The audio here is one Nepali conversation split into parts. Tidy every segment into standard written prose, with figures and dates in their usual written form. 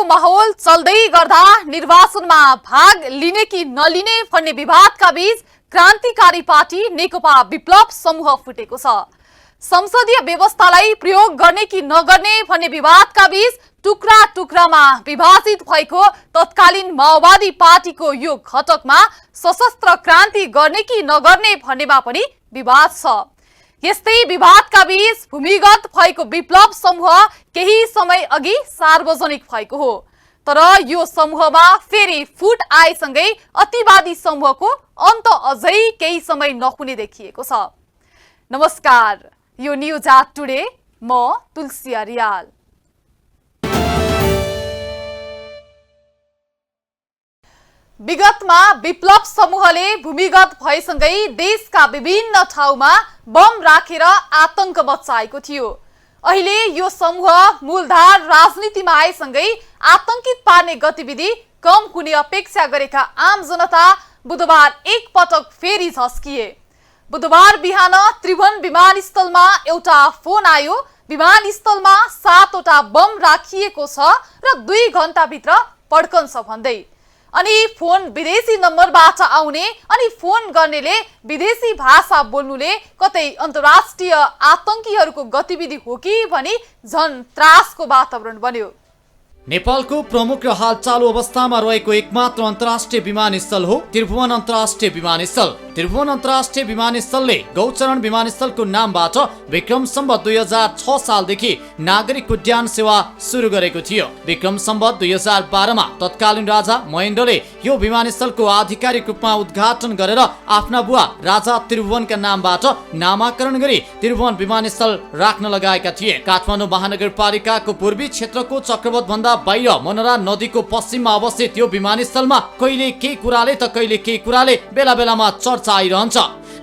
माहौल चल्दै गर्दा निर्वाचनमा भाग लिने कि नलिने भन्ने विवादका बीच क्रान्तिकारी पार्टी नेकपा विप्लव समूह फुटेको छ। संसदीय व्यवस्थालाई प्रयोग गर्ने कि नगर्ने भन्ने विवादका बीच टुक्रा टुक्रामा विभाजित भएको तत्कालीन माओवादी पार्टीको यो घटकमा सशस्त्र क्रान्ति गर्ने कि नगर्ने भन्नेमा पनि विवाद छ। यस्तै विवादका बीच भूमिगत भएको विप्लव समूह केही समय अघि सार्वजनिक भएको हो। तर यो समूहमा फेरि फुट आएसँगै अतिवादी समूहको अन्त अझै केही समय नहुने देखिएको छ। नमस्कार, यो न्यूज एट टुडे, म तुलसी अर्याल। विगतमा विप्लव समूहले भूमिगत भएसँगै देशका विभिन्न ठाउँमा बम राखेर आतंक मचाएको थियो। अहिले यो समूह मूलधार राजनीतिमा आएसँगै आतंकित पार्ने गतिविधि कम हुने अपेक्षा गरेका आम जनता बुधबार एक पटक फेरि झस्किए। बुधबार बिहान त्रिभुवन विमानस्थलमा एउटा फोन आयो। विमानस्थलमा 7वटा बम राखिएको छ र 2 घण्टाभित्र पड्कन्छ भन्दै। अनि फोन विदेशी नम्बरबाट आउने अनि फोन गर्नेले विदेशी भाषा बोल्नुले कतै अन्तर्राष्ट्रिय आतंकीहरूको गतिविधि हो कि भनी झन त्रासको वातावरण बन्यो। नेपालको प्रमुख र हाल चालु अवस्थामा रहेको एकमात्र अन्तर्राष्ट्रिय विमानस्थल हो त्रिभुवन अन्तर्राष्ट्रिय विमानस्थल। त्रिभुवन अन्तर्राष्ट्रिय विमानस्थलले गौचरण विमानस्थलको नामबाट विक्रम सम्वत 2006 सालदेखि नागरिक उड्डयन सेवा सुरु गरेको थियो। विक्रम सम्वत 2012 मा तत्कालीन राजा महेन्द्रले यो विमानस्थलको आधिकारिक रूपमा उद्घाटन गरेर आफ्ना बुवा राजा त्रिभुवनका नामबाट नामाकरण गरी त्रिभुवन विमानस्थल राख्न लगाएका थिए। काठमाडौँ महानगरपालिकाको पूर्वी क्षेत्रको चक्रवत भन्दा बाहिर मनोरा नदीको पश्चिममा अवस्थित यो विमानस्थलमा कहिले केही कुराले त कहिले केही कुराले बेला बेलामा चर्चा आइरहन्छ।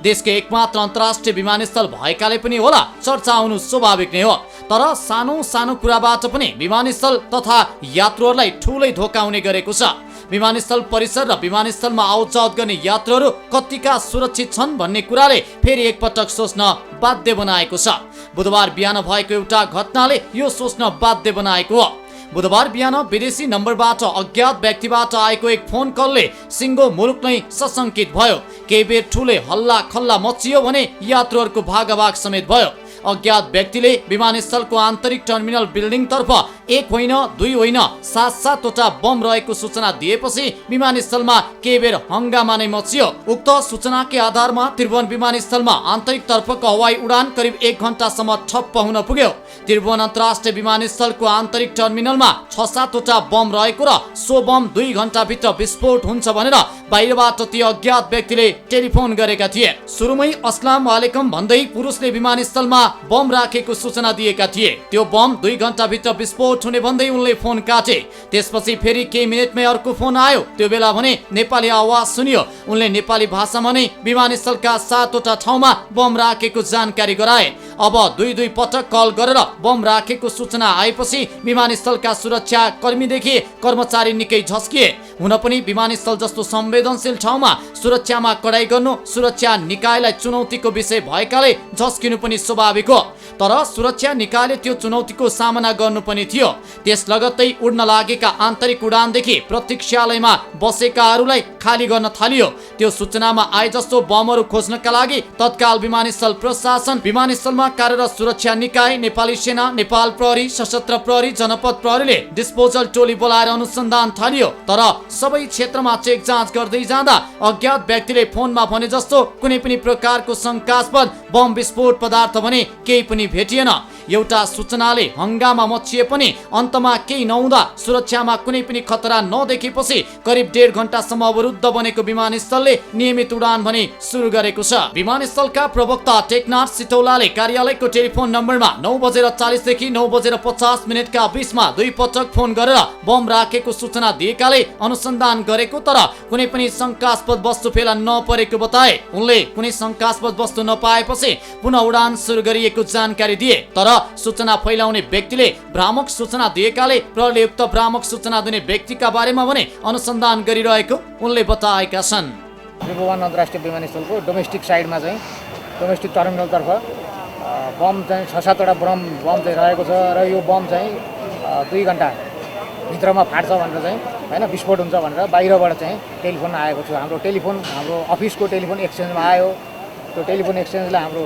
देशको एकमात्र अन्तर्राष्ट्रिय विमानस्थल भएकाले पनि होला चर्चा आउनु स्वाभाविक नै हो। तर सानो सानो कुराबाट पनि विमानस्थल तथा यात्रुहरूलाई ठूलै धोका हुने गरेको छ। विमानस्थल परिसर र विमानस्थलमा आउटजाउट गर्ने यात्रुहरू कतिका सुरक्षित छन् भन्ने कुराले फेरि एकपटक सोच्न बाध्य बनाएको छ। बुधबार बिहान भएको एउटा घटनाले यो सोच्न बाध्य बनाएको हो। बुधबार बिहान विदेशी नम्बरबाट अज्ञात व्यक्तिबाट आएको एक फोन कलले सिङ्गो मुलुक नै सशंकित भयो। केही बेर ठूलै हल्ला खल्ला मचियो भने यात्रुहरूको भागाभाग समेत भयो। अज्ञात व्यक्तिले विमानस्थलको आन्तरिक टर्मिनल बिल्डिङ तर्फ 1 होइन 2 होइन 7-7वटा बम रहेको सूचना दिएपछि विमानस्थलमा केही बेर हंगामा नै मचियो। उक्त सूचनाकै आधारमा त्रिभुवन विमानस्थलमा आन्तरिक तर्फको हवाई उडान करिब 1 घण्टासम्म ठप्प हुन पुग्यो। त्रिभुवन अन्तर्राष्ट्रिय विमानस्थलको आन्तरिक टर्मिनलमा 6-7वटा बम रहेको र सो बम 2 घण्टाभित्र विस्फोट हुन्छ भनेर बाहिरबाट ती अज्ञात व्यक्तिले टेलिफोन गरेका थिए। सुरुमै अस्सलाम वालेकुम भन्दै पुरुषले विमानस्थलमा बम राखेको सूचना दिएका थिए। त्यो बम 2 घण्टाभित्र विस्फोट हुने भन्दै उनले फोन काटे। त्यसपछि फेरि केही मिनेटमै अर्को फोन आयो। त्यो बेला भने नेपाली आवाज सुनियो। उनले नेपाली भाषामा नै विमानस्थलका 7वटा ठाउँमा बम राखेको जानकारी गराए। अब 2 पटक कल गरेर बम राखेको सूचना आएपछि विमानस्थलका सुरक्षा कर्मीदेखि कर्मचारी निकै झस्किए। हुन पनि विमानस्थल जस्तो संवेदनशील ठाउँमा सुरक्षामा कडाई गर्नु सुरक्षा निकायलाई चुनौतीको विषय भएकाले झस्किनु पनि स्वाभाविक हो। तर सुरक्षा निकायले त्यो चुनौतीको सामना गर्नु पनि थियो। त्यस लगत्तै उड्न लागेका आन्तरिक उडानदेखि प्रतीक्षालयमा बसेकाहरूलाई खाली गर्न थालियो। त्यो सूचनामा आए जस्तो बमहरू खोज्नका लागि तत्काल विमानस्थल प्रशासन, विमानस्थलमा कार्यरत सुरक्षा निकाय, नेपाली सेना, नेपाल प्रहरी, सशस्त्र प्रहरी, जनपद प्रहरीले डिस्पोजल टोली बोलाएर अनुसन्धान थालियो। तर सबै क्षेत्रमा चेक जाँच गर्दै जाँदा अज्ञात व्यक्तिले फोनमा भने जस्तो कुनै पनि प्रकारको शंकास्पद बम विस्फोट पदार्थ भने केही पनि भेटिएन। एउटा सूचनाले हंगामा मचिए पनि अन्तमा केही नहुँदा सुरक्षामा कुनै पनि खतरा नदेखेपछि करिब 1.5 घण्टासम्म अवरुद्ध बनेको विमानस्थलले नियमित उडान भने सुरु गरेको छ। विमानस्थलका प्रवक्ता टेकनाथ सितौलाले कार्यालयको टेलिफोन नम्बरमा 9:40 देखि 9:50 का बीचमा 2 पटक फोन गरेर बम राखेको सूचना दिएकाले अनुसन्धान गरेको तर कुनै पनि शंकास्पद वस्तु फेला नपरेको बताए। उनले कुनै शंकास्पद वस्तु नपाएपछि पुनः उडान सुरु गरिएको जानकारी दिए। तर सूचना फैलाउने व्यक्तिले भ्रामक सूचना दिएकाले प्रहरीले उक्त भ्रामक सूचना दिने व्यक्तिका बारेमा भने अनुसन्धान गरिरहेको उनले बताएका छन्। त्रिभुवन अन्तर्राष्ट्रिय विमानस्थलको डोमेस्टिक साइडमा चाहिँ डोमेस्टिक टर्मिनलतर्फ बम चाहिँ 6-7वटा बम चाहिँ रहेको छ र यो बम चाहिँ 2 घण्टा भित्रमा फाट्छ भनेर चाहिँ होइन विस्फोट हुन्छ भनेर बाहिरबाट चाहिँ टेलिफोन आएको थियो। हाम्रो टेलिफोन हाम्रो अफिसको टेलिफोन एक्सचेन्जमा आयो। त्यो टेलिफोन एक्सचेन्जलाई हाम्रो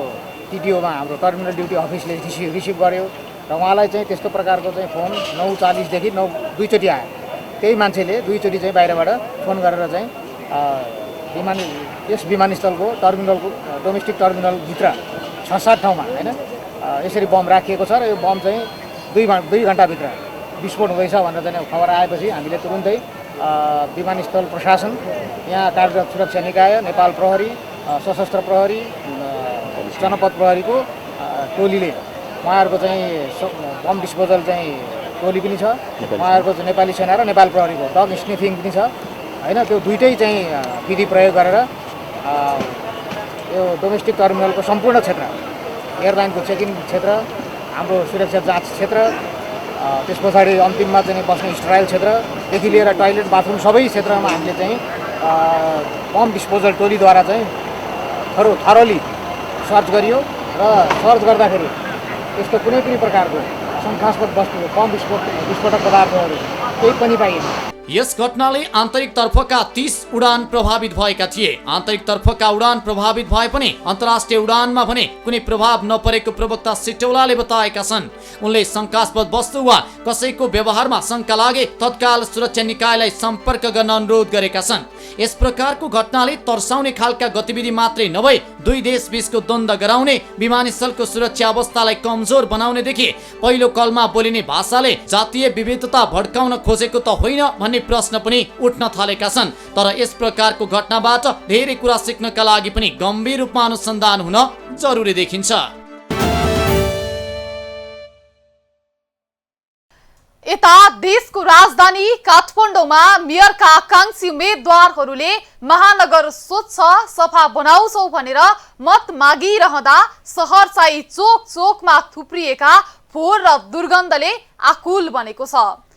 टिडिओमा हाम्रो टर्मिनल ड्युटी अफिसले रिसिभ गर्यो र उहाँलाई चाहिँ त्यस्तो प्रकारको चाहिँ फोन 9:40 दुईचोटि आयो। त्यही मान्छेले दुईचोटि चाहिँ बाहिरबाट फोन गरेर चाहिँ यस विमानस्थलको टर्मिनलको डोमेस्टिक टर्मिनलभित्र 6-7 ठाउँमा होइन यसरी बम राखिएको छ र यो बम चाहिँ 2 घन्टाभित्र विस्फोट हुँदैछ भनेर चाहिँ खबर आएपछि हामीले तुरुन्तै विमानस्थल प्रशासन, यहाँ कार्यरत सुरक्षा निकाय, नेपाल प्रहरी, सशस्त्र प्रहरी, जनपद प्रहरीको टोलीले उहाँहरूको चाहिँ बम डिस्पोजल चाहिँ टोली पनि छ। उहाँहरूको चाहिँ नेपाली सेना र नेपाल प्रहरीको डग स्निफिङ पनि छ होइन। त्यो दुइटै चाहिँ विधि प्रयोग गरेर यो डोमेस्टिक टर्मिनलको सम्पूर्ण क्षेत्र, एयरलाइनको चेकिङ क्षेत्र, हाम्रो सुरक्षा जाँच क्षेत्र, त्यस पछाडि अन्तिममा चाहिँ बस्ने स्ट्रायल क्षेत्रदेखि लिएर टोयलेट बाथरुम सबै क्षेत्रमा हामीले चाहिँ बम डिस्पोजल टोलीद्वारा चाहिँ थरोली सर्च गरियो र सर्च गर्दाखेरि त्यस्तो कुनै पनि प्रकारको शङ्कास्पद वस्तु बम विस्फोटक पदार्थहरू केही पनि पाइएन। यस घटनाले आन्तरिक तर्फका 30 उडान प्रभावित भएका थिए। आन्तरिक तर्फका उडान प्रभावित भए पनि अन्तर्राष्ट्रिय उडानमा भने कुनै प्रभाव नपरेको प्रवक्ता सिटौलाले बताएका छन्। उनले शङ्कास्पद वस्तु वा कसैको व्यवहारमा शङ्का लागे तत्काल सुरक्षा निकायलाई सम्पर्क गर्न अनुरोध गरेका छन्। यस प्रकारको घटनाले तर्साउने खालका गतिविधि मात्रै नभई दुई देश बीचको द्वन्द्व गराउने, विमानस्थलको सुरक्षा अवस्थालाई कमजोर बनाउनेदेखि पहिलो कलमा बोलिने भाषाले जातीय विविधता भड्काउन खोजेको त होइन भन्ने प्रश्न पनि उठ्न थालेका छन्। तर यस प्रकारको घटनाबाट धेरै कुरा सिक्नका लागि पनि गम्भीर रूपमा अनुसन्धान हुन जरुरी देखिन्छ। यता देशको राजधानी काठमाडौँमा मेयरका आकांक्षी उम्मेद्वारहरूले महानगर स्वच्छ सफा बनाउँछौ भनेर मत मागिरहँदा सहर चाहिँ चोक चोकमा थुप्रिएका फोहोर र दुर्गन्धले आकुल बनेको छ।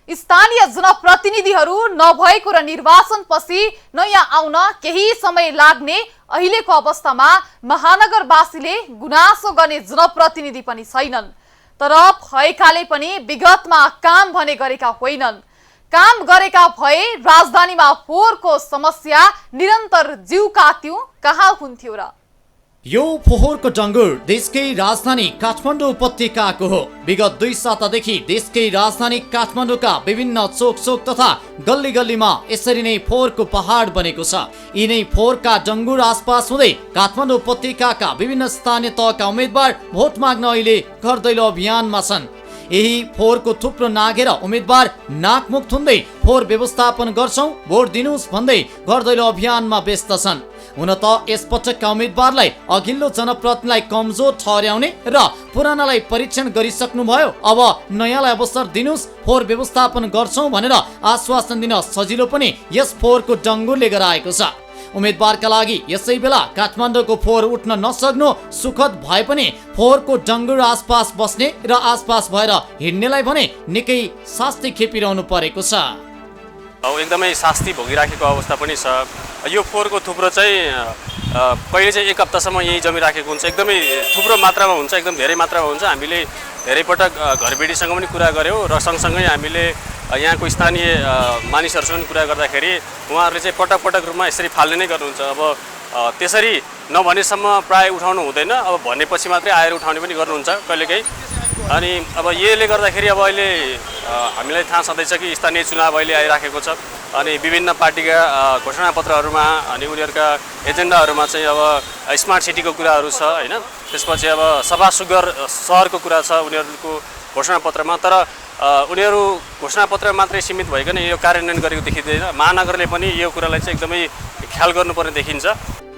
स्थानीय जनप्रतिनिधिहरू नभएको र निर्वाचनपछि नयाँ आउन केही समय लाग्ने अहिलेको अवस्थामा महानगरवासीले गुनासो गर्ने जनप्रतिनिधि पनि छैनन्। तर भएकाले पनि विगतमा काम भने गरेका होइनन्। काम गरेका भए राजधानीमा फोहोरको समस्या निरन्तर जिउ काट्यो कहाँ हुन्थ्यो र। यो फोहोरको डङ्गुर देशकै राजधानी काठमाडौँ उपत्यकाको हो। विगत 2 सातादेखि देशकै राजधानी काठमाडौँका विभिन्न चोक चोक तथा गल्ली गल्लीमा यसरी नै फोहोरको पहाड बनेको छ। यिनै फोहोरका डङ्गुर आसपास हुँदै काठमाडौँ उपत्यकाका विभिन्न स्थानीय तहका उम्मेद्वार भोट माग्न अहिले घर दैलो अभियानमा छन्। यही फोहोरको थुप्रो नागेर उम्मेद्वार नाकमुख थुन्दै फोहोर व्यवस्थापन गर्छौं, भोट दिनुस् भन्दै घर दैलो अभियानमा व्यस्त छन्। हुन त यस पटकका उम्मेद्वारलाई अघिल्लो जनप्रतिनिधिलाई कमजोर ठहर्याउने र पुरानालाई परीक्षण गरिसक्नुभयो, अब नयाँलाई अवसर दिनुस्, फोहोर व्यवस्थापन गर्छौं भनेर आश्वासन दिन सजिलो पनि यस फोहोरको डङ्गुरले गराएको छ। उम्मेद्वारका लागि यसै बेला काठमाडौँको फोहोर उठ्न नसक्नु सुखद भए पनि फोहोरको डङ्गुर आसपास बस्ने र आसपास भएर हिँड्नेलाई भने निकै शास्ति खेपिरहनु परेको छ। एकदमै शास्ति भोगिराखेको अवस्था पनि छ। यो फोहोरको थुप्रो चाहिँ कहिले चाहिँ 1 हप्तासम्म यही जमिराखेको हुन्छ, एकदमै थुप्रो मात्रामा हुन्छ, एकदम धेरै मात्रामा हुन्छ। हामीले धेरै पटक घरबेडीसँग पनि कुरा गऱ्यौँ र सँगसँगै हामीले यहाँको स्थानीय मानिसहरूसँग कुरा गर्दाखेरि उहाँहरूले चाहिँ पटक पटक रूपमा यसरी फाल्ने नै गर्नुहुन्छ। अब त्यसरी नभनेसम्म प्राय उठाउनु हुँदैन, अब भनेपछि मात्रै आएर उठाउने पनि गर्नुहुन्छ कहिलेकाहीँ। अनि अब यसले गर्दाखेरि अब अहिले हामीलाई थाहा छँदैछ कि स्थानीय चुनाव अहिले आइराखेको छ अनि विभिन्न पार्टीका घोषणापत्रहरूमा अनि उनीहरूका एजेन्डाहरूमा चाहिँ अब स्मार्ट सिटीको कुराहरू छ होइन। त्यसपछि अब सफा सुग्घर सहरको कुरा छ उनीहरूको घोषणापत्रमा। तर उनीहरू घोषणापत्र मात्रै सीमित भइकन यो कार्यान्वयन गरेको देखिँदैन। महानगरले पनि यो कुरालाई चाहिँ एकदमै ख्याल गर्नुपर्ने देखिन्छ।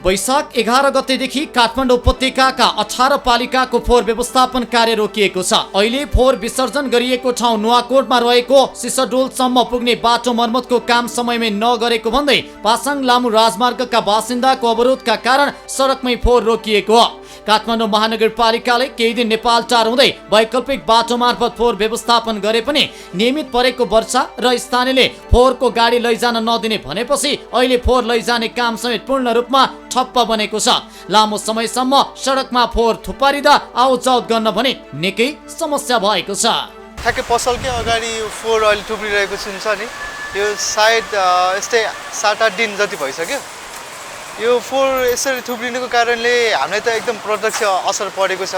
वैशाख 11 गतेदेखि काठमाडौँ उपत्यकाका 18 पालिकाको फोहोर व्यवस्थापन कार्य रोकिएको छ। अहिले फोहोर विसर्जन गरिएको ठाउँ नुवाकोटमा रहेको सिसडोलसम्म पुग्ने बाटो मर्मतको काम समयमै नगरेको भन्दै पासाङ लामु राजमार्गका बासिन्दाको अवरोधका कारण सडकमै फोहोर रोकिएको हो। काठमाडौँ महानगरपालिकाले केही दिन नेपाल टार हुँदै वैकल्पिक बाटो मार्फत फोहोर व्यवस्थापन गरे पनि नियमित परेको वर्षा र स्थानीयले फोहोरको गाडी लैजान नदिने भनेपछि अहिले फोहोर लैजाने काम समेत पूर्ण रूपमा ठप्प बनेको छ। लामो समयसम्म सडकमा फोहोर थुपारिँदा आवतजावत गर्न भने निकै समस्या भएको छ। ठ्याक्कै पसलकै अगाडि यो फोहोर अहिले थुप्रिरहेको छ नि यो सायद यस्तै 7-8 दिन जति भइसक्यो यो फोहोर यसरी थुप्रिनुको कारणले हामीलाई त एकदम प्रत्यक्ष असर परेको छ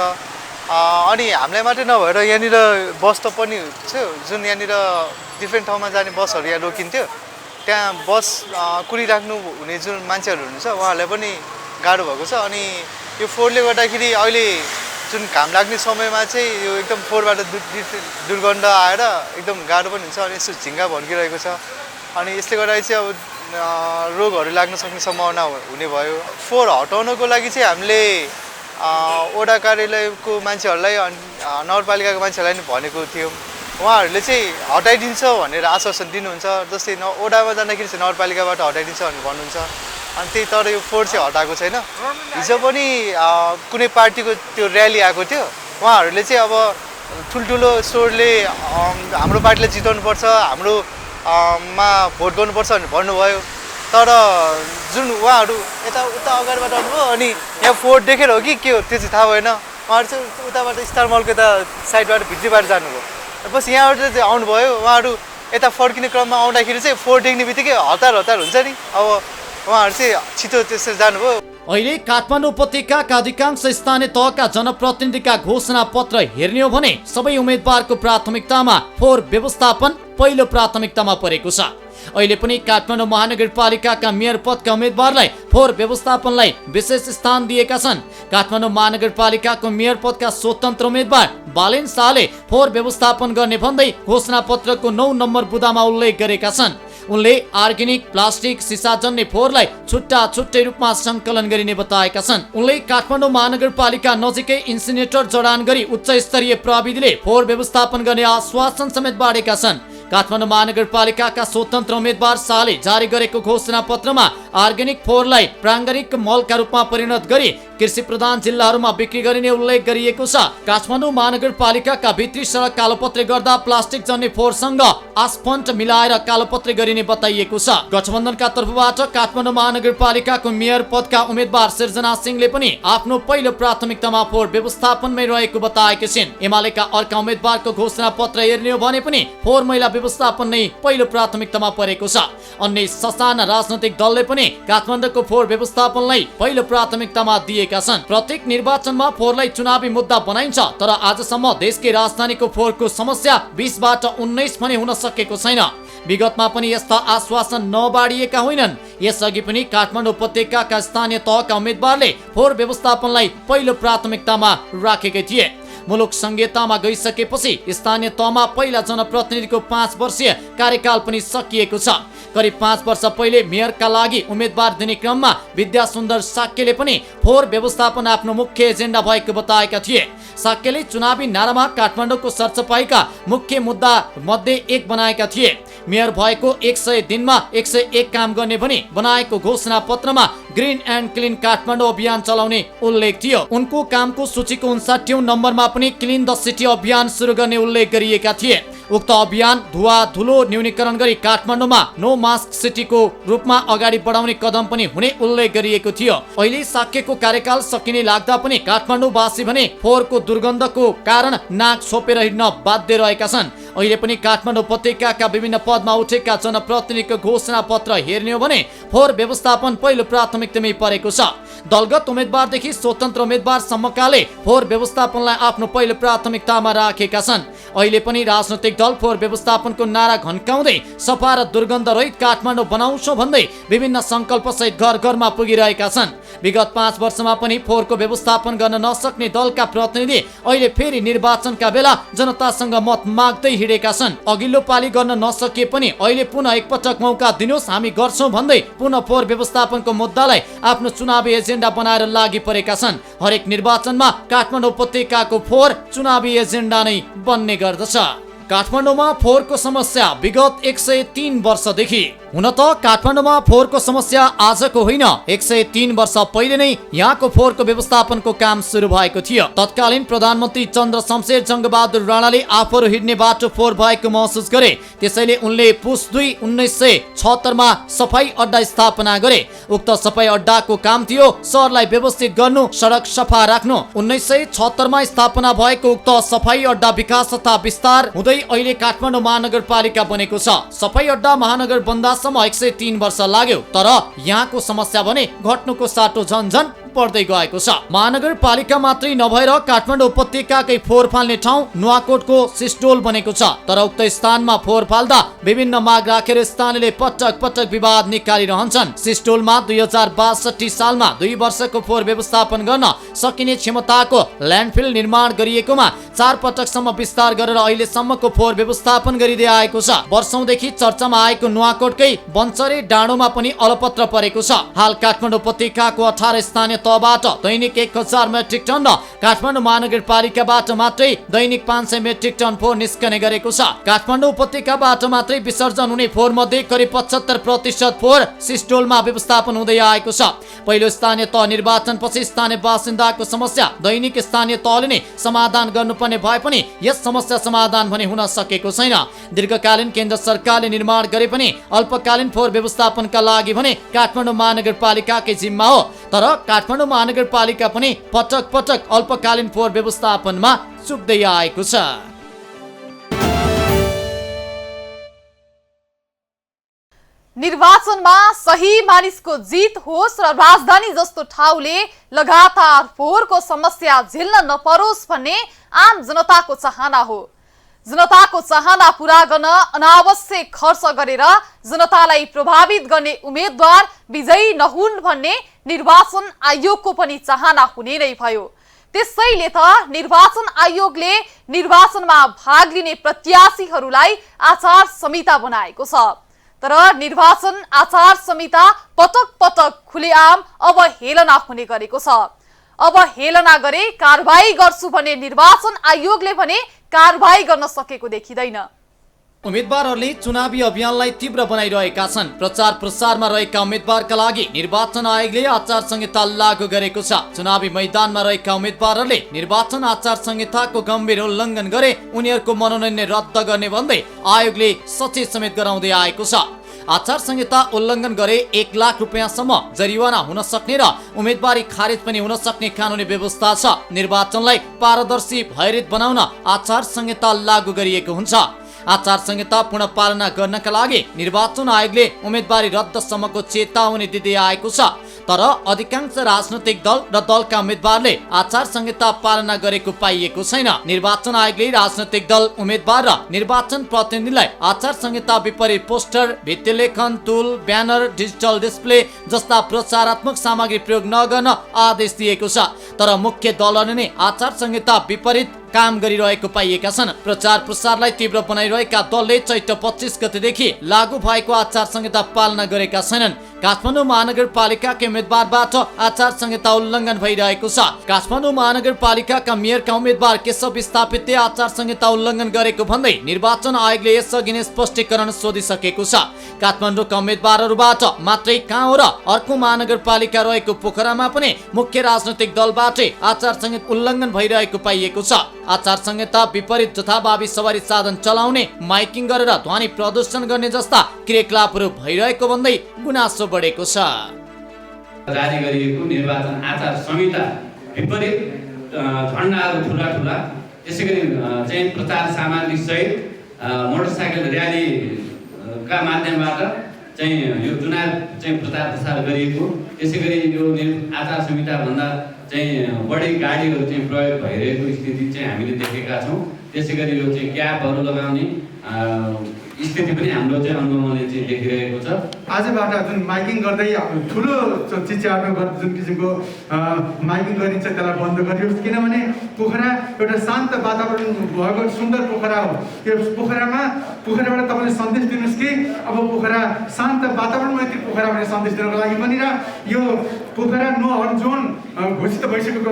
अनि हामीलाई मात्रै नभएर यहाँनिर बस त पनि थियो जुन यहाँनिर डिफ्रेन्ट ठाउँमा जाने बसहरू यहाँ रोकिन्थ्यो त्यहाँ बस कुरिराख्नु हुने जुन मान्छेहरू हुनुहुन्छ उहाँहरूलाई पनि गाह्रो भएको छ अनि यो फोहोरले गर्दाखेरि अहिले जुन घाम लाग्ने समयमा चाहिँ यो एकदम फोहोरबाट दुर्गन्ध आएर एकदम गाह्रो पनि हुन्छ अनि यसो झिङ्गा भड्किरहेको छ अनि यसले गर्दाखेरि चाहिँ अब रोगहरू लाग्न सक्ने सम्भावना हुने भयो फोहोर हटाउनको लागि चाहिँ हामीले वडा कार्यालयको मान्छेहरूलाई नगरपालिकाको मान्छेहरूलाई नि भनेको थियौँ उहाँहरूले चाहिँ हटाइदिन्छ भनेर आश्वासन दिनुहुन्छ जस्तै वडामा जाँदाखेरि चाहिँ नगरपालिकाबाट हटाइदिन्छ भनेर भन्नुहुन्छ अनि त्यही तर यो फोहोर चाहिँ हटाएको छैन हिजो पनि कुनै पार्टीको त्यो र्याली आएको थियो उहाँहरूले चाहिँ अब ठुल्ठुलो स्वरले हाम्रो पार्टीलाई जिताउनुपर्छ हाम्रो मा भोट गर्नुपर्छ भनेर भन्नुभयो तर जुन उहाँहरू उता अगाडिबाट आउनुभयो अनि यहाँ फोहोर देखेर हो कि के हो त्यो चाहिँ थाहा भएन उहाँहरू चाहिँ उताबाट स्टार मलको यता साइडबाट भित्रीबाट जानुभयो बस यहाँबाट चाहिँ आउनुभयो उहाँहरू यता फर्किने क्रममा आउँदाखेरि चाहिँ फोहोर देख्ने बित्तिकै हतार हुन्छ नि अब उहाँहरू चाहिँ छिटो त्यसरी जानुभयो अहिले काठमाडौँ उपत्यकाका अधिकांश स्थानीय तहका जनप्रतिनिधिका घोषणा पत्र हेर्ने हो भने सबै उम्मेदवारको प्राथमिकतामा फोहोर व्यवस्थापन पहिलो प्राथमिकतामा परेको छ अहिले पनि काठमाडौँ महानगरपालिकाका मेयर पदका उम्मेदवारलाई फोहोर व्यवस्थापनलाई विशेष स्थान दिएका छन् काठमाडौँ महानगरपालिकाको मेयर पदका स्वतन्त्र उम्मेदवार बालेन शाहले फोहोर व्यवस्थापन गर्ने भन्दै घोषणा पत्रको 9 नम्बर बुदामा उल्लेख गरेका छन् उनले अर्ग्यानिक प्लास्टिक सिसाजन्य फोहोरलाई छुट्टै रूपमा संकलन गरिने बताएका छन् उनले काठमाडौँ महानगरपालिका नजिकै इन्सिनेटर जडान गरी उच्च स्तरीय प्रविधिले फोहोर व्यवस्थापन गर्ने आश्वासन समेत बाँडेका छन् काठमाडौँ महानगरपालिकाका स्वतन्त्र उम्मेदवार शाहले जारी गरेको घोषणा पत्रमा अर्ग्यानिक फोहोरलाई प्राङ्गारिक मलका रूपमा परिणत गरी कृषि प्रधान जिल्लाहरूमा बिक्री गरिने उल्लेख गरिएको छ काठमाडौँ महानगरपालिकाका भित्री सडक कालोपत्रे गर्दा प्लास्टिक जन्य फोहोरसँग आस्फन्ट मिलाएर कालोपत्रे गरिने बताइएको छ गठबन्धनका तर्फबाट काठमाडौँ महानगरपालिकाको मेयर पदका उम्मेदवार सिर्जना सिंहले पनि आफ्नो पहिलो प्राथमिकतामा फोहोर व्यवस्थापनमै रहेको बताएकी छिन् एमालेका अर्का उम्मेदवारको घोषणा पत्र हेर्ने हो भने पनि फोहोर मैला व्यवस्थापन नै पहिलो प्राथमिकतामा परेको छ अन्य ससाना राजनैतिक दलले पनि काठमाडौँको फोहोर व्यवस्थापनलाई पहिलो प्राथमिकतामा दिएका छन् प्रत्येक निर्वाचनमा फोहोरलाई चुनावी मुद्दा बनाइन्छ तर आजसम्म देशकै राजधानीको फोहोरको समस्या 20 बाट 19 पनि हुन सकेको छैन विगतमा पनि यस्ता आश्वासन नबाडिएका होइनन् यसअघि पनि काठमाडौँ उपत्यकाका स्थानीय तहका उम्मेदवारले फोहोर व्यवस्थापनलाई पहिलो प्राथमिकतामा राखेकै थिए मुलुक संहितामा गइसकेपछि स्थानीय तहमा पहिला जनप्रतिनिधिको 5 वर्षीय कार्यकाल पनि सकिएको छ करिब 5 वर्ष पहिले मेयरका लागि उम्मेदवार दिने क्रममा विद्या सुन्दर साक्यले पनि फोहोर व्यवस्थापन आफ्नो मुख्य एजेन्डा भएको बताएका थिए साक्यले चुनावी नारामा काठमाडौँको सरसफाइका मुख्य मुद्दा मध्ये एक बनाएका थिए मेयर भएको 100 दिनमा 101 काम गर्ने भनी बनाएको घोषणा पत्रमा ग्रीन एन्ड क्लिन काठमाडौँ अभियान चलाउने उल्लेख थियो उनको कामको सूचीको 59औं नम्बरमा पनि क्लिन द सिटी अभियान सुरु गर्ने उल्लेख गरिएका थिए उक्त अभियान धुवा धुलो न्यूनीकरण गरी काठमाडौँमा नो मास्क सिटीको रूपमा अगाडि बढाउने कदम पनि हुने उल्लेख गरिएको थियो अहिले साक्यको कार्यकाल सकिने लाग्दा पनि काठमाडौँवासी भने फोहोरको दुर्गन्धको कारण नाक छोपेर हिँड्न बाध्य रहेका छन् अहिले पनि काठमाडौँ उपत्यकाका विभिन्न पदमा उठेका जनप्रतिनिधिको घोषणा पत्र हेर्ने हो भने फोहोर व्यवस्थापन पहिलो प्राथमिकतामै परेको छ दलगत उम्मेदवारदेखि स्वतन्त्र उम्मेदवारसम्मकाले फोहोर व्यवस्थापनलाई आफ्नो पहिलो प्राथमिकतामा राखेका छन् अहिले पनि राजनैतिक दल फोहोर व्यवस्थापनको नारा घन्काउँदै सफा र दुर्गन्ध रहित काठमाडौँ बनाउँछौं भन्दै विभिन्न संकल्पसहित घर घरमा पुगिरहेका छन् विगत 5 वर्षमा पनि फोहोरको व्यवस्थापन गर्न नसक्ने दलका प्रतिनिधि अहिले फेरि निर्वाचनका बेला जनतासँग मत माग्दै हिँडेका छन् अघिल्लो पाली गर्न नसकिए पनि अहिले पुनः एकपटक मौका दिनुहोस् हामी गर्छौं भन्दै पुनः फोहोर व्यवस्थापनको मुद्दालाई आफ्नो चुनावी एजेन्डा बनाएर लागि परेका छन् हरेक निर्वाचनमा काठमाडौँ उपत्यकाको फोहोर चुनावी एजेन्डा नै बन्ने गर्दछ काठमाडौँमा फोहोरको समस्या विगत 103 वर्षदेखि। हुन त काठमाडौँमा फोहोरको समस्या आजको होइन, 103 वर्ष पहिले नै यहाँको फोहोरको व्यवस्थापनको काम सुरु भएको थियो। तत्कालीन प्रधानमन्त्री चन्द्र शमशेर जङ्गबहादुर राणाले आफूहरू हिँड्ने बाटो फोहोर भएको महसुस गरे। त्यसैले उनले पुस 2 1976 मा सफाई अड्डा स्थापना गरे। उक्त सफाई अड्डाको काम थियो सहरलाई व्यवस्थित गर्नु, सडक सफा राख्नु। 1976 मा स्थापना भएको उक्त सफाई अड्डा विकास तथा विस्तार हुँदै अहिले काठमाडौँ महानगरपालिका बनेको छ। सफाई अड्डा महानगर बन्दासम्म 103 वर्ष लाग्यो, तर यहाँको समस्या भने घट्नुको साटो झन्झन बढ्दै गएको छ। महानगरपालिका मात्रै नभएर काठमाडौँ उपत्यकाकै फोहोर फाल्ने ठाउँ नुवाकोटको सिस्टोल बनेको छ। तर उक्त स्थानमा फोहोर फाल्दा विभिन्न माग राखेर स्थानीयले पटक पटक विवाद निकालिरहन्छन्। सिस्टोलमा 2062 सालमा 2 वर्षको फोहोर व्यवस्थापन गर्न सकिने क्षमताको ल्यान्डफिल निर्माण गरिएकोमा 4 पटकसम्म विस्तार गरेर अहिलेसम्मको फोहोर व्यवस्थापन गरिँदै आएको छ। वर्षौंदेखि चर्चामा आएको नुवाकोटकै बन्चरे डाँडोमा पनि अलपत्र परेको छ। हाल काठमाडौँ उपत्यकाको 18 स्थानीय तहबाट दैनिक 1000 मेट्रिक टन र काठमाडौँ महानगरपालिकाबाट मात्रै दैनिक 500 मेट्रिक टन फोहोर निस्कने गरेको छ। काठमाडौँ उपत्यकाबाट मात्रै विसर्जन हुने फोहोर मध्ये करिब 75% फोहोर सिस्टोलमा व्यवस्थापन हुँदै आएको छ। पहिलो स्थानीय तह निर्वाचनपछि स्थानीय बासिन्दाको समस्या दैनिक स्थानीय तहले नै समाधान गर्नुपर्ने भए पनि यस समस्या समाधान भने हुन सकेको छैन। दीर्घकालीन केन्द्र सरकारले निर्माण गरे पनि अल्पकालीन फोहोर व्यवस्थापनका लागि भने काठमाडौँ महानगरपालिकाकै जिम्मा हो। तर काठमाडौँ महानगरपालिका पनि पटक पटक अल्पकालीन फोहोर व्यवस्थापनमा चुक्दै आएको छ। निर्वाचनमा सही मानिसको जित होस् र राजधानी जस्तो ठाउँले लगातार फोहोरको समस्या झेल्न नपरोस् भन्ने आम जनताको चाहना हो। जनताको चाहना पूरा गर्न अनावश्यक खर्च गरेर जनतालाई प्रभावित गर्ने उम्मेद्वार विजयी नहुन् भन्ने निर्वाचन आयोगको पनि चाहना हुने नै भयो। त्यसैले त निर्वाचन आयोगले निर्वाचनमा भाग लिने प्रत्याशीहरूलाई आचार संहिता बनाएको छ। तर निर्वाचन आचार संहिता पटक पटक खुलेआम अवहेलना हुने गरेको छ। अवहेलना गरे कारबाही गर्छु भने निर्वाचन आयोगले भने कारबाही गर्न सकेको देखिँदैन। उम्मेदवारहरूले चुनावी अभियानलाई तीव्र बनाइरहेका छन्। प्रचार प्रसारमा रहेका उम्मेदवारका लागि निर्वाचन आयोगले आचार संहिता लागू गरेको छ। चुनावी मैदानमा रहेका उम्मेदवारहरूले निर्वाचन आचार संहिताको गम्भीर उल्लङ्घन गरे उनीहरूको मनोनयन रद्द गर्ने भन्दै आयोगले सचेत समेत गराउँदै आएको छ। आचार संहिता उल्लङ्घन गरे 1 लाख रुपियाँसम्म जरिवाना हुन सक्ने र उम्मेदवारी खारेज पनि हुन सक्ने कानुनी व्यवस्था छ। निर्वाचनलाई पारदर्शी भयरहित बनाउन आचार संहिता लागू गरिएको हुन्छ। आचार संहिता पूर्ण पालना गर्नका लागि निर्वाचन आयोगले उम्मेदवारी रद्दसम्मको चेतावनी दिँदै आएको छ। तर अधिकांश राजनैतिक दल र दलका उम्मेदवारले आचार संहिता पालना गरेको पाइएको छैन। निर्वाचन आयोगले राजनैतिक दल, उम्मेदवार र निर्वाचन प्रतिनिधिलाई आचार संहिता विपरीत पोस्टर, भित्तिलेखन, टुल, ब्यानर, डिजिटल डिस्प्ले जस्ता प्रचारात्मक सामग्री प्रयोग नगर्न आदेश दिएको छ। तर मुख्य दलहरूले नै आचार संहिता विपरीत काम गरिरहेको पाइएका छन्। प्रचार प्रसारलाई तीव्र बनाइरहेका दलले चैत्र 25 गतेदेखि लागू भएको आचार संहिता पालना गरेका छैनन्। काठमाडौँ महानगरपालिकाका उम्मेदवारबाट आचार संहिता उल्लङ्घन भइरहेको छ। काठमाडौँ महानगरपालिकाका मेयरका उम्मेदवार केशव स्थापितले आचार संहिता उल्लङ्घन गरेको भन्दै निर्वाचन आयोगले यसअघि नै स्पष्टीकरण सोधिसकेको छ। काठमाडौँका उम्मेदवारहरूबाट मात्रै कहाँ हो र अर्को महानगरपालिका रहेको पोखरामा पनि मुख्य राजनैतिक दलबाटै आचार संहिता उल्लङ्घन भइरहेको पाइएको छ। आचार संहिता विपरीत जथाभावी सवारी साधन चलाउने, माइकिङ गरेर ध्वनि प्रदर्शन गर्ने जस्ता क्रियाकलापहरू भइरहेको भन्दै गुनासो बढेको छ। जारी गरिएको निर्वाचन आचार संहिता विपरीत झन्डाहरू ठुला ठुला, त्यसै गरी चाहिँ प्रचार सामग्री सहित मोटरसाइकल र्यालीका माध्यमबाट चाहिँ यो चुनाव चाहिँ प्रचार प्रसार गरिएको, त्यसै गरी यो आचार संहिता भन्दा चाहिँ बढी गाडीहरू चाहिँ प्रयोग भइरहेको स्थिति चाहिँ हामीले देखेका छौँ। त्यसै गरी यो चाहिँ क्याबहरू लगाउने स्थिति पनि हाम्रो चाहिँ अनुभवले चाहिँ देखिरहेको छ। आजबाट जुन माइकिङ गर्दै ठुलो चिच्याटो जुन किसिमको माइकिङ गरिन्छ त्यसलाई बन्द गरियोस्, किनभने पोखरा एउटा शान्त वातावरण भएको सुन्दर पोखरा हो। यो पोखराबाट तपाईँले सन्देश दिनुहोस् कि अब पोखरा शान्त वातावरण मैत्री पोखरा भन्ने सन्देश दिनको लागि पनि र यो पोखरा नो हर्न जोन घोषित भइसकेको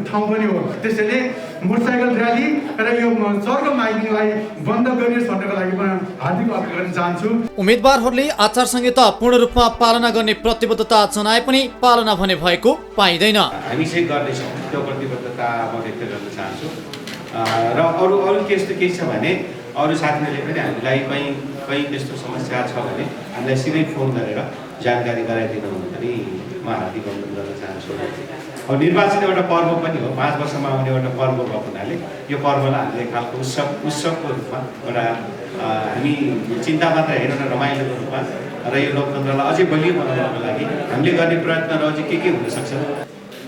ठाउँ पनि हो। त्यसैले मोटरसाइकल र्याली र यो चर्को माइकिङलाई बन्द गरियोस् भन्नको लागि म हार्दिक अपील गर्न चाहन्छु। उम्मेदवारहरूले आचार संहिता पूर्ण रूपमा पालना गर्ने प्रतिबद्धता जनाए पनि पालना भने भएको पाइँदैन। हामी चाहिँ गर्दैछौँ त्यो प्रतिबद्धता म व्यक्त गर्न चाहन्छु। र अरू त्यस्तो केही छ भने अरू साथीहरूले पनि हामीलाई कहीँ त्यस्तो समस्या छ भने हामीलाई सिधै फोन गरेर जानकारी गराइदिनु भने पनि म हार्दिक अनुरोध गर्न चाहन्छु। अब निर्वाचन एउटा पर्व पनि हो, 5 वर्षमा आउने एउटा पर्व भएको हुनाले यो पर्वलाई हामीले एक खालको उत्सवको रूपमा एउटा हामी चिन्ता मात्र हेरेर रमाइलोको रूपमा र यो लोकतन्त्रलाई अझै बलियो बनाउनको लागि हामीले गर्ने प्रयत्नहरू अझै के हुन सक्छ।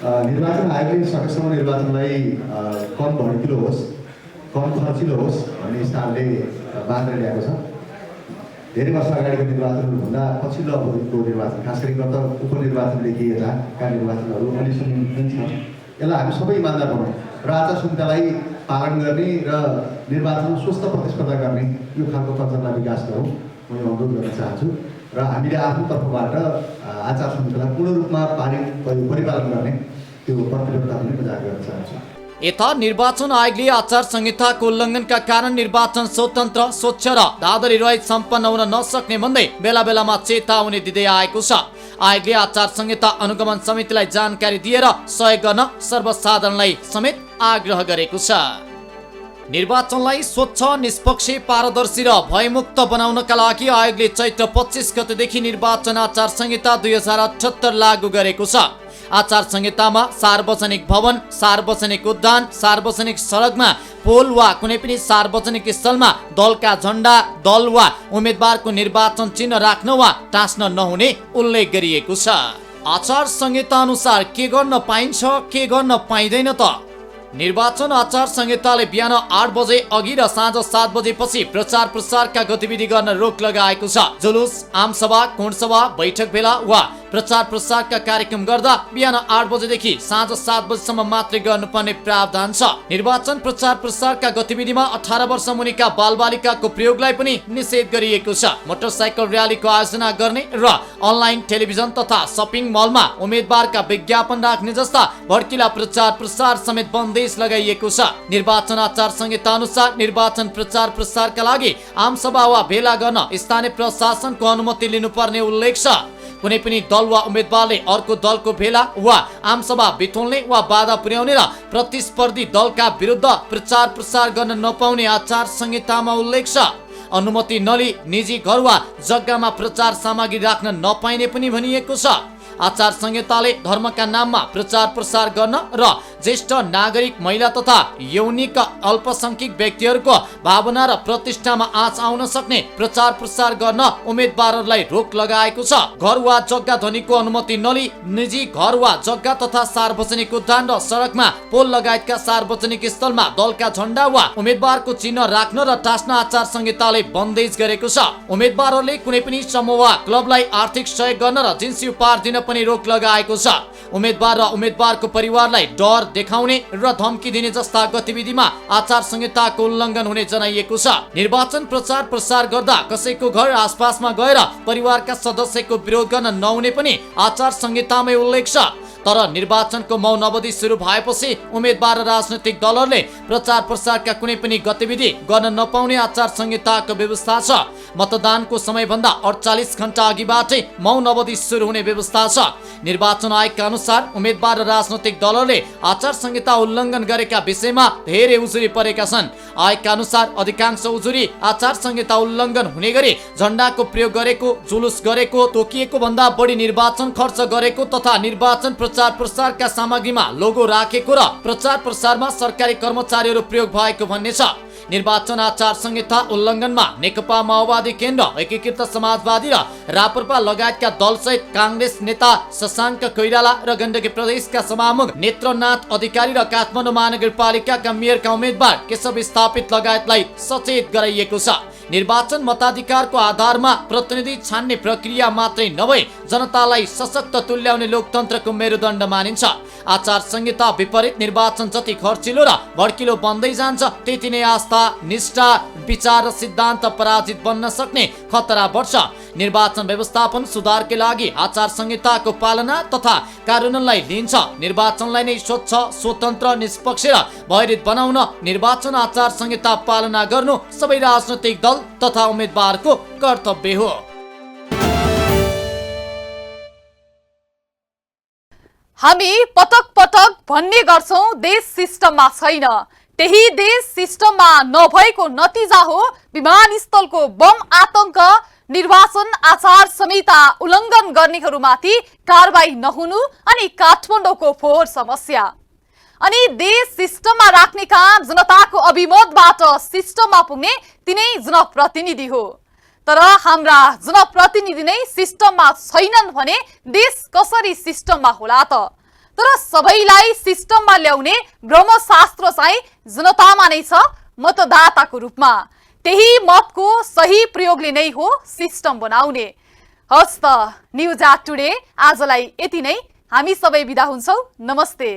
निर्वाचन आयोगले सकेसम्म निर्वाचनलाई कम भड्किलो होस्, कम खर्चिलो होस् भन्ने हिसाबले बाँधेर ल्याएको छ। धेरै वर्ष अगाडिको निर्वाचनहरूभन्दा पछिल्लो अवधिको निर्वाचन, खास गरी गत उपनिर्वाचनदेखि यताका निर्वाचनहरू अलि सुनिन्छ। यसलाई हामी सबै इमान्दार बनाउँ र आचार संहितालाई पालन गर्ने र निर्वाचनमा स्वस्थ प्रतिस्पर्धा गर्ने यो खालको कल्चरलाई विकास गरौँ, म यो अनुरोध गर्न चाहन्छु। र हामीले आफ्नो तर्फबाट आचार संहितालाई पूर्ण रूपमा परिपालन गर्ने त्यो प्रतिबद्धता पनि म जाहेर गर्न चाहन्छु। यता निर्वाचन आयोगले आचार संहिताको उल्लङ्घनका कारण निर्वाचन स्वतन्त्र, स्वच्छ र दादरी-रहित सम्पन्न हुन नसक्ने भन्दै बेला बेलामा चेतावनी दिँदै आएको छ। आयोगले आचार संहिता अनुगमन समितिलाई जानकारी दिएर सहयोग गर्न सर्वसाधारणलाई समेत आग्रह गरेको छ। निर्वाचनलाई स्वच्छ, निष्पक्ष, पारदर्शी र भयमुक्त बनाउनका लागि आयोगले चैत्र 25 गतेदेखि निर्वाचन आचार संहिता 2078 लागू गरेको छ। आचार संहितामा सार्वजनिक भवन, सार्वजनिक उद्यान, सार्वजनिक सडकमा पोल वा कुनै पनि सार्वजनिक स्थलमा दलका झण्डा, दल वा उम्मेदवारको निर्वाचन चिन्ह राख्न वा टाँस्न नहुने उल्लेख गरिएको छ। आचार संहिता अनुसार के गर्न पाइन्छ, के गर्न पाइँदैन त? निर्वाचन आचार संहिताले बिहान 8 बजे अघि र साँझ 7 बजेपछि प्रचार प्रसारका गतिविधि गर्न रोक लगाएको छ। जुलुस, आमसभा, कोणसभा, बैठक भेला वा प्रचार प्रसारका कार्यक्रम गर्दा बिहान 8 बजेदेखि साँझ 7 बजेसम्म मात्रै गर्नुपर्ने प्रावधान छ। निर्वाचन प्रचार प्रसारका गतिविधिमा 18 वर्ष मुनिका बालबालिकाको प्रयोगलाई पनि निषेध गरिएको छ। मोटरसाइकल र्यालीको आयोजना गर्ने र अनलाइन, टेलिभिजन तथा सपिङ मलमा उम्मेदवारका विज्ञापन राख्ने जस्ता भड्किला प्रचार प्रसार समेत बन्देज लगाइएको छ। निर्वाचन आचार संहिता अनुसार निर्वाचन प्रचार प्रसारका लागि आमसभा वा भेला गर्न स्थानीय प्रशासनको अनुमति लिनुपर्ने उल्लेख छ। कुनै पनि दल वा उम्मेदवारले अर्को दलको भेला वा आमसभा बिथोल्ने वा बाधा पुर्याउने र प्रतिस्पर्धी दलका विरुद्ध प्रचार प्रसार गर्न नपाउने आचार संहितामा उल्लेख छ। अनुमति नलिई निजी घर वा जग्गामा प्रचार सामग्री राख्न नपाइने पनि भनिएको छ। आचार संहिताले धर्मका नाममा प्रचार प्रसार गर्न र ज्येष्ठ नागरिक, महिला तथा यौनिक अल्पसंख्यक व्यक्तिहरूको भावना र प्रतिष्ठामा आँच आउन सक्ने प्रचार प्रसार गर्न उम्मेदवारहरूलाई रोक लगाएको छ। घर वा जग्गा ध्वनिको अनुमति नलिई निजी घर वा जग्गा तथा सार्वजनिक उद्यान र सडकमा पोल लगायतका सार्वजनिक स्थलमा दलका झण्डा वा उम्मेदवारको चिन्ह राख्न र टाँस्न आचार संहिताले बन्देज गरेको छ। उम्मेदवारहरूले कुनै पनि समूह वा क्लबलाई आर्थिक सहयोग गर्न र जिन्सी उपहार दिन पनि रोक लगाएको छ। उम्मेदवार र उम्मेदवारको परिवारलाई डर देखाउने र धम्की दिने जस्ता गतिविधिमा आचार संहिताको उल्लङ्घन हुने जनाइएको छ। निर्वाचन प्रचार प्रसार गर्दा कसैको घर आसपासमा गएर परिवारका सदस्यको विरोध गर्न नहुने पनि आचार संहितामै उल्लेख छ। तर निर्वाचनको मौन अवधि सुरु भएपछि उम्मेदवार र राजनैतिक दलहरूले प्रचार प्रसारका कुनै पनि गतिविधि गर्न नपाउने आचार संहिताको व्यवस्था छ। मतदानको समयभन्दा 48 घण्टा अघिबाटै मौन अवधि सुरु हुने व्यवस्था छ। निर्वाचन आयोगका अनुसार उम्मेदवार र राजनैतिक दलहरूले आचार संहिता उल्लङ्घन गरेका विषयमा धेरै उजुरी परेका छन्। आयोगका अनुसार अधिकांश उजुरी आचार संहिता उल्लङ्घन हुने गरी झण्डाको प्रयोग गरेको, जुलुस गरेको, तोकिएको भन्दा बढी निर्वाचन खर्च गरेको तथा निर्वाचन प्रचार प्रसारका सामग्रीमा लोगो राखेको र प्रचार प्रसारमा सरकारी कर्मचारीहरू प्रयोग भएको भन्ने छ। निर्वाचन आचार संहिता उल्लङ्घनमा नेकपा माओवादी केन्द्र, एकीकृत समाजवादी र राप्रपा लगायतका दलसहित काङ्ग्रेस नेता शशाङ्क कोइराला र गण्डकी प्रदेशका सभामुख नेत्रनाथ अधिकारी र काठमाडौँ महानगरपालिकाका मेयरका उम्मेदवार केशव स्थापित लगायतलाई सचेत गराइएको छ। निर्वाचन मताधिकारको आधारमा प्रतिनिधि छान्ने प्रक्रिया मात्रै नभई जनतालाई सशक्त तुल्याउने लोकतन्त्रको मेरुदण्ड मानिन्छ। आचार संहिता विपरीत निर्वाचन जति खर्चिलो र भड्किलो बन्दै जान्छ त्यति नै आस्था, निष्ठा, विचार र सिद्धान्त पराजित बन्न सक्ने खतरा बढ्छ। निर्वाचन व्यवस्थापन सुधारकै लागि आचार संहिताको पालना तथा कार्यान्वयनलाई लिन्छ। निर्वाचनलाई नै स्वच्छ, स्वतन्त्र, निष्पक्ष र भयरहित बनाउन निर्वाचन आचार संहिता पालना गर्नु सबै राजनैतिक दल तथा उम्मेदवारको कर्तव्य हो। हामी पटक पटक भन्ने गर्छौं देश सिस्टममा छैन। त्यही देश सिस्टममा नभएको नतिजा हो विमानस्थलको बम आतंक, निर्वाचन आचार संहिता उल्लङ्घन गर्नेहरूमाथि कारबाही नहुनु अनि काठमाडौँको फोहोर समस्या। अनि देश सिस्टममा राख्ने काम जनताको अभिमतबाट सिस्टममा पुग्ने तिनै जनप्रतिनिधि हो। तर हाम्रा जनप्रतिनिधि नै सिस्टममा छैनन् भने देश कसरी सिस्टममा होला त? तर सबैलाई सिस्टममा ल्याउने ब्रह्मशास्त्र चाहिँ जनतामा नै छ, मतदाताको रूपमा। त्यही मतको सही प्रयोगले नै हो सिस्टम बनाउने। हस् त, न्युज एट टुडे आजलाई यति नै। हामी सबै बिदा हुन्छौं। नमस्ते।